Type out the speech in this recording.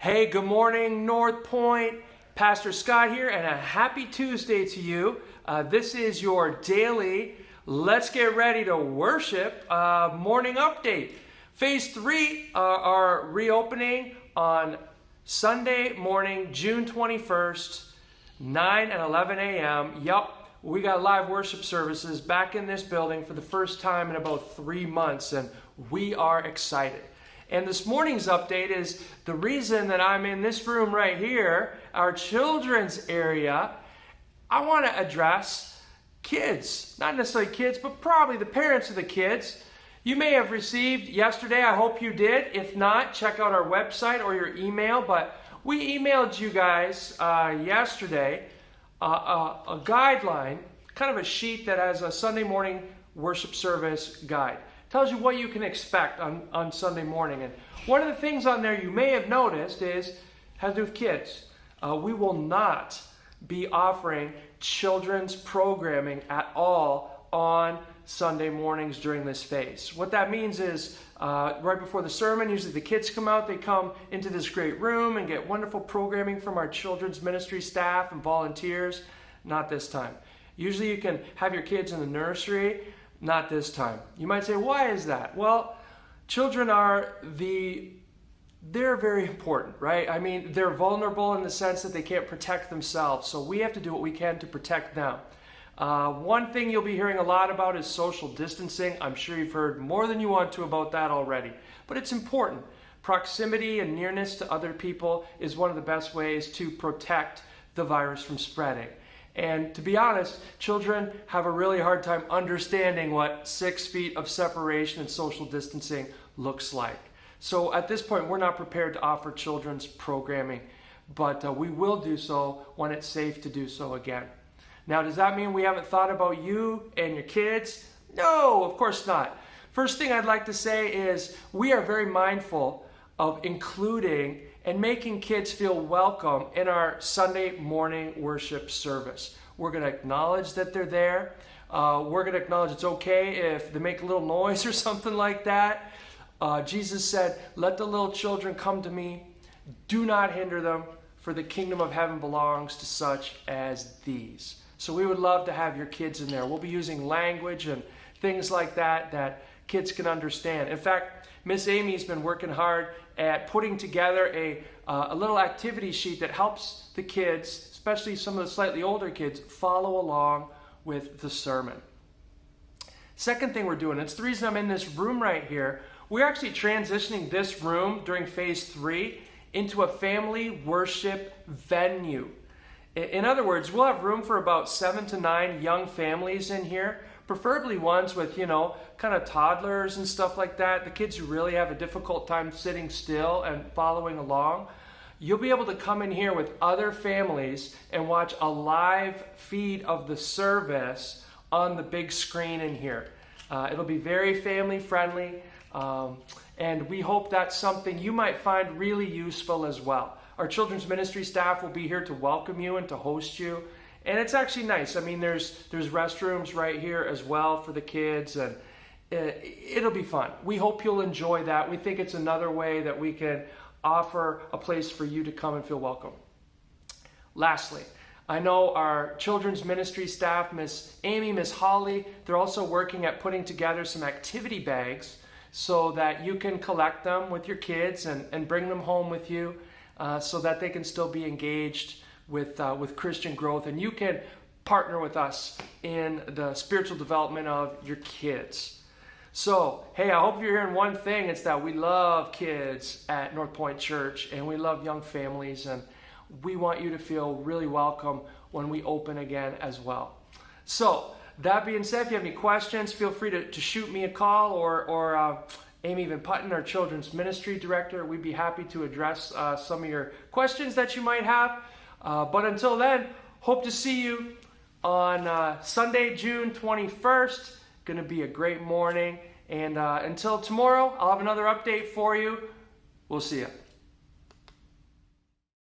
Hey, good morning, North Point. Pastor Scott here, and a happy Tuesday to you. This is your daily Let's Get Ready to Worship morning update. Phase 3 are reopening on Sunday morning, June 21st, 9 and 11 a.m. Yup, we got live worship services back in this building for the first time in about 3 months, and we are excited. And this morning's update is the reason that I'm in this room right here, our children's area. I want to address kids, not necessarily kids, but probably the parents of the kids. You may have received yesterday, I hope you did. If not, check out our website or your email. But we emailed you guys yesterday a guideline, kind of a sheet that has a Sunday morning worship service guide. Tells you what you can expect on Sunday morning. And one of the things on there you may have noticed has to do with kids. We will not be offering children's programming at all on Sunday mornings during this phase. What that means is right before the sermon, usually the kids come out, they come into this great room and get wonderful programming from our children's ministry staff and volunteers. Not this time. Usually you can have your kids in the nursery. Not this time. You might say, why is that? Well, children they're very important, right? I mean, they're vulnerable in the sense that they can't protect themselves. So we have to do what we can to protect them. One thing you'll be hearing a lot about is social distancing. I'm sure you've heard more than you want to about that already. But it's important. Proximity and nearness to other people is one of the best ways to protect the virus from spreading. And to be honest, children have a really hard time understanding what 6 feet of separation and social distancing looks like. So at this point, we're not prepared to offer children's programming, but we will do so when it's safe to do so again. Now, does that mean we haven't thought about you and your kids? No, of course not. First thing I'd like to say is we are very mindful of including and making kids feel welcome in our Sunday morning worship service. We're going to acknowledge that they're there. We're going to acknowledge it's okay if they make a little noise or something like that. Jesus said, "Let the little children come to me. Do not hinder them, for the kingdom of heaven belongs to such as these." So we would love to have your kids in there. We'll be using language and things like that kids can understand. In fact, Miss Amy's been working hard at putting together a little activity sheet that helps the kids, especially some of the slightly older kids, follow along with the sermon. Second thing we're doing, it's the reason I'm in this room right here, we're actually transitioning this room during phase 3 into a family worship venue. In other words, we'll have room for about 7 to 9 young families in here, preferably ones with, kind of toddlers and stuff like that, the kids who really have a difficult time sitting still and following along. You'll be able to come in here with other families and watch a live feed of the service on the big screen in here. It'll be very family friendly, and we hope that's something you might find really useful as well. Our children's ministry staff will be here to welcome you and to host you. And it's actually nice. I mean, there's restrooms right here as well for the kids, and it'll be fun. We hope you'll enjoy that. We think it's another way that we can offer a place for you to come and feel welcome. Lastly, I know our children's ministry staff, Miss Amy, Miss Holly, they're also working at putting together some activity bags so that you can collect them with your kids and bring them home with you so that they can still be engaged with Christian growth, and you can partner with us in the spiritual development of your kids. So, hey, I hope you're hearing one thing. It's that we love kids at North Point Church, and we love young families, and we want you to feel really welcome when we open again as well. So, that being said, if you have any questions, feel free to shoot me a call or Amy Van Putten, our children's ministry director. We'd be happy to address some of your questions that you might have. But until then, hope to see you on Sunday, June 21st. Going to be a great morning. And until tomorrow, I'll have another update for you. We'll see you.